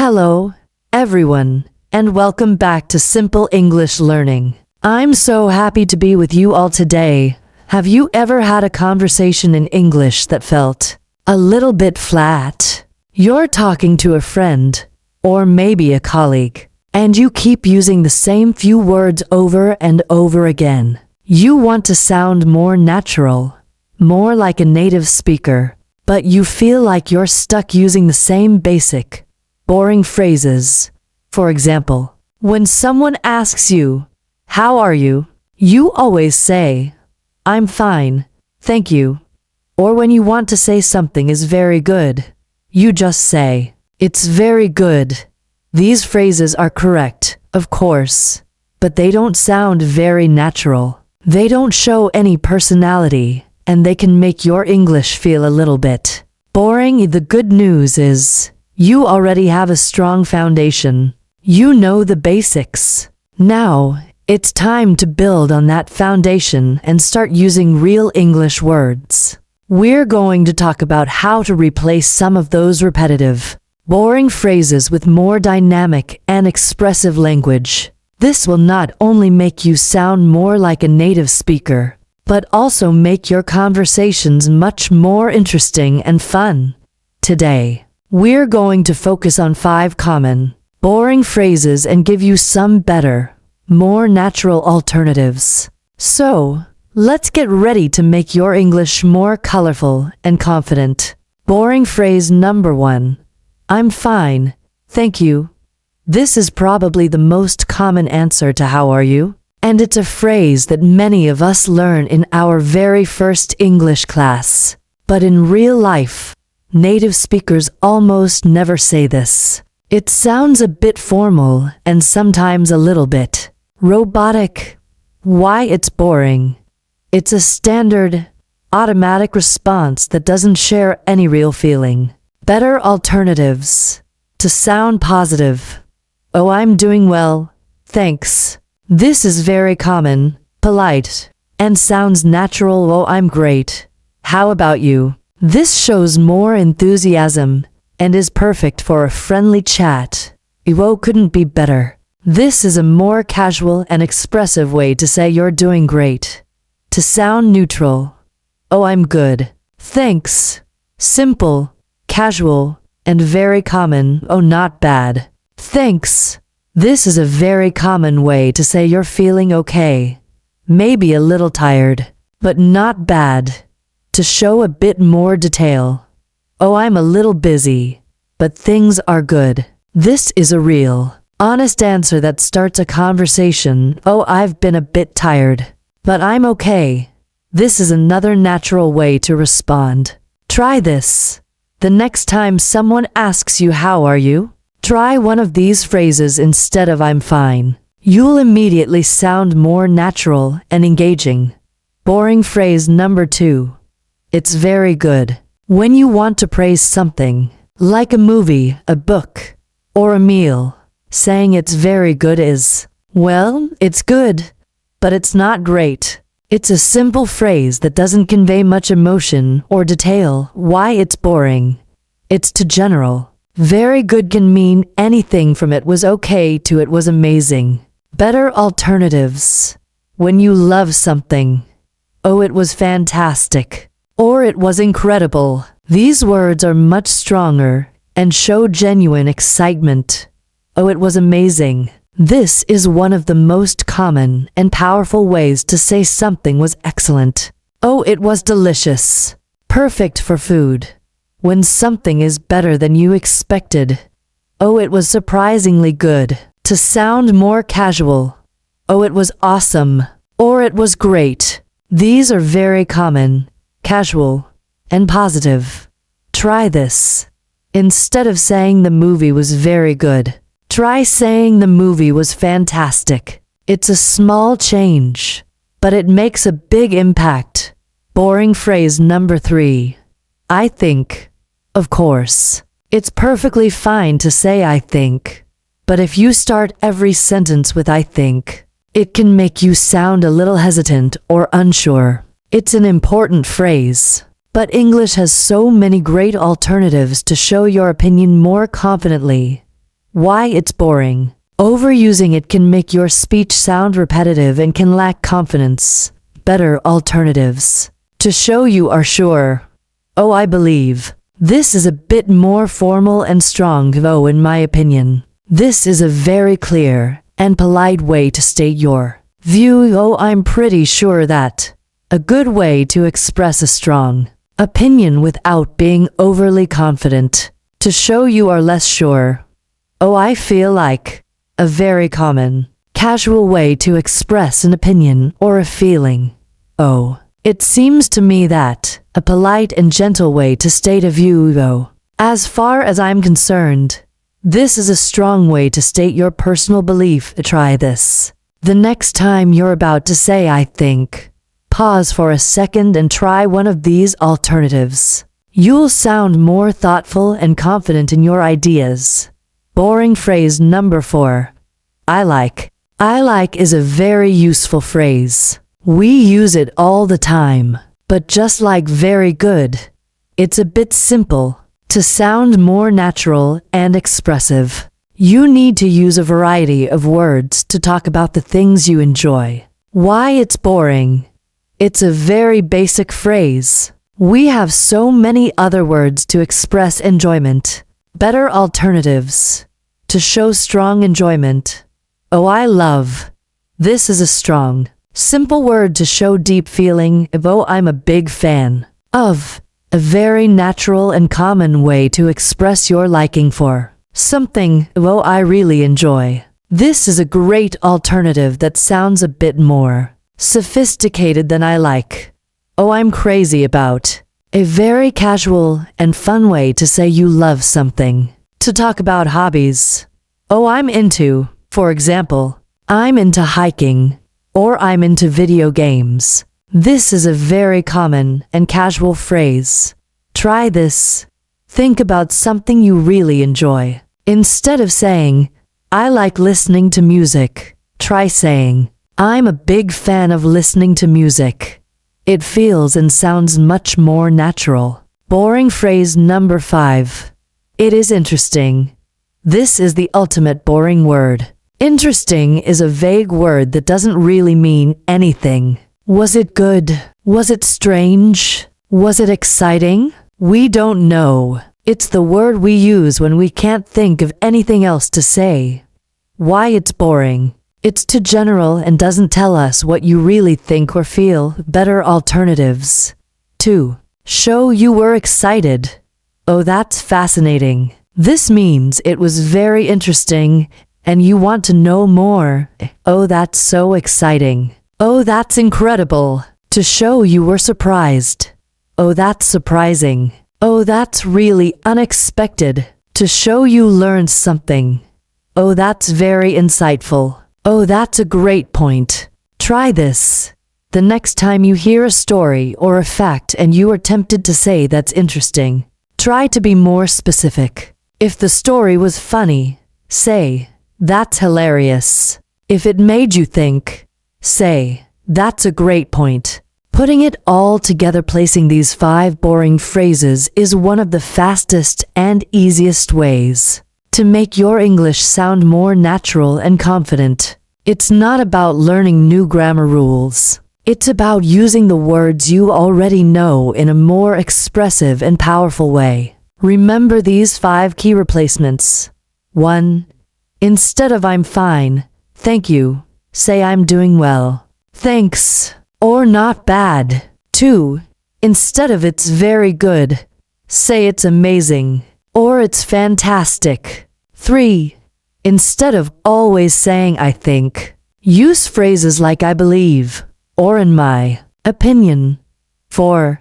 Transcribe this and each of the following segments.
Hello, everyone, and welcome back to Simple English Learning. I'm so happy to be with you all today. Have you ever had a conversation in English that felt a little bit flat? You're talking to a friend, or maybe a colleague, and you keep using the same few words over and over again. You want to sound more natural, more like a native speaker, but you feel like you're stuck using the same basic, boring phrases. For example, when someone asks you, "How are you?" you always say, "I'm fine, thank you." Or when you want to say something is very good, you just say, "It's very good." These phrases are correct, of course, but they don't sound very natural. They don't show any personality, and they can make your English feel a little bit boring. The good news is, you already have a strong foundation. You know the basics. Now, it's time to build on that foundation and start using real English words. We're going to talk about how to replace some of those repetitive, boring phrases with more dynamic and expressive language. This will not only make you sound more like a native speaker, but also make your conversations much more interesting and fun. Today, we're going to focus on 5 common, boring phrases and give you some better, more natural alternatives. So, let's get ready to make your English more colorful and confident. Boring phrase number 1. I'm fine, thank you. This is probably the most common answer to "How are you?" And it's a phrase that many of us learn in our very first English class. But in real life, native speakers almost never say this. It sounds a bit formal and sometimes a little bit robotic. Why it's boring? It's a standard, automatic response that doesn't share any real feeling. Better alternatives. To sound positive. "Oh, I'm doing well, thanks." This is very common, polite, and sounds natural. "Oh, I'm great. How about you?" This shows more enthusiasm and is perfect for a friendly chat. "Oh, couldn't be better." This is a more casual and expressive way to say you're doing great. To sound neutral. "Oh, I'm good, thanks." Simple, casual, and very common. "Oh, not bad, thanks." This is a very common way to say you're feeling okay, maybe a little tired, but not bad. To show a bit more detail. "Oh, I'm a little busy, but things are good." This is a real, honest answer that starts a conversation. "Oh, I've been a bit tired, but I'm okay." This is another natural way to respond. Try this. The next time someone asks you "How are you?" try one of these phrases instead of "I'm fine." You'll immediately sound more natural and engaging. Boring phrase number 2. It's very good. When you want to praise something, like a movie, a book, or a meal, saying "it's very good" is, well, it's good, but it's not great. It's a simple phrase that doesn't convey much emotion or detail. Why it's boring? It's too general. Very good can mean anything from "it was okay" to "it was amazing." Better alternatives. When you love something, "Oh, it was fantastic," or "it was incredible." These words are much stronger and show genuine excitement. "Oh, it was amazing." This is one of the most common and powerful ways to say something was excellent. "Oh, it was delicious." Perfect for food. When something is better than you expected. "Oh, it was surprisingly good." To sound more casual. "Oh, it was awesome," or "it was great." These are very common, casual, and positive. Try this. Instead of saying "the movie was very good," try saying "the movie was fantastic." It's a small change, but it makes a big impact. Boring phrase number 3. I think. Of course, it's perfectly fine to say "I think," but if you start every sentence with "I think," it can make you sound a little hesitant or unsure. It's an important phrase, but English has so many great alternatives to show your opinion more confidently. Why it's boring. Overusing it can make your speech sound repetitive and can lack confidence. Better alternatives. To show you are sure. Oh, I believe. This is a bit more formal and strong, though, in my opinion. This is a very clear and polite way to state your view. Oh, I'm pretty sure that. A good way to express a strong opinion without being overly confident. To show you are less sure. Oh, I feel like. A very common, casual way to express an opinion or a feeling. Oh, it seems to me that a polite and gentle way to state a view, though. As far as I'm concerned, this is a strong way to state your personal belief. Try this. The next time you're about to say I think, pause for a second and try one of these alternatives. You'll sound more thoughtful and confident in your ideas. Boring phrase number 4. I like. I like is a very useful phrase. We use it all the time. But just like very good, it's a bit simple. To sound more natural and expressive, you need to use a variety of words to talk about the things you enjoy. Why it's boring. It's a very basic phrase. We have so many other words to express enjoyment. Better alternatives. To show strong enjoyment. Oh, I love. This is a strong, simple word to show deep feeling. Oh, I'm a big fan of. A very natural and common way to express your liking for something. Oh, I really enjoy. This is a great alternative that sounds a bit more sophisticated than I like. Oh, I'm crazy about. A very casual and fun way to say you love something. To talk about hobbies. Oh, I'm into, for example, I'm into hiking, or I'm into video games. This is a very common and casual phrase. Try this. Think about something you really enjoy. Instead of saying, I like listening to music, try saying, I'm a big fan of listening to music. It feels and sounds much more natural. Boring phrase number 5. It is interesting. This is the ultimate boring word. Interesting is a vague word that doesn't really mean anything. Was it good? Was it strange? Was it exciting? We don't know. It's the word we use when we can't think of anything else to say. Why it's boring. It's too general and doesn't tell us what you really think or feel. Better alternatives. 2. Show you were excited. Oh, that's fascinating. This means it was very interesting and you want to know more. Oh, that's so exciting. Oh, that's incredible. To show you were surprised. Oh, that's surprising. Oh, that's really unexpected. To show you learned something. Oh, that's very insightful. Oh, that's a great point. Try this. The next time you hear a story or a fact and you are tempted to say that's interesting, try to be more specific. If the story was funny, say, that's hilarious. If it made you think, say, that's a great point. Putting it all together, placing these 5 boring phrases is one of the fastest and easiest ways to make your English sound more natural and confident. It's not about learning new grammar rules. It's about using the words you already know in a more expressive and powerful way. Remember these 5 key replacements. 1. Instead of I'm fine, thank you, say I'm doing well. Thanks, or not bad. 2. Instead of it's very good, say it's amazing, or it's fantastic. 3. Instead of always saying I think, use phrases like I believe, or in my opinion. 4.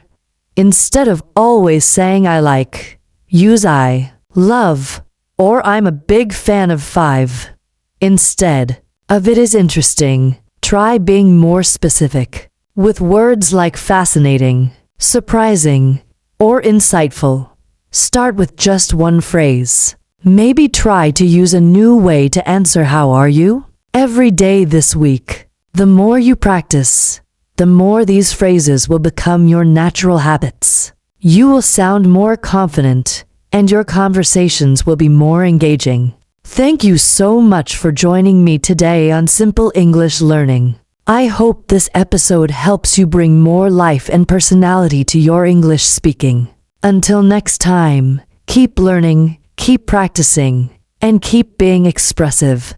Instead of always saying I like, use I love, or I'm a big fan of. 5. Instead of it is interesting, try being more specific, with words like fascinating, surprising, or insightful. Start with just one phrase. Maybe try to use a new way to answer how are you? Every day this week. The more you practice, the more these phrases will become your natural habits. You will sound more confident, and your conversations will be more engaging. Thank you so much for joining me today on Simple English Learning. I hope this episode helps you bring more life and personality to your English speaking. Until next time, keep learning, keep practicing, and keep being expressive.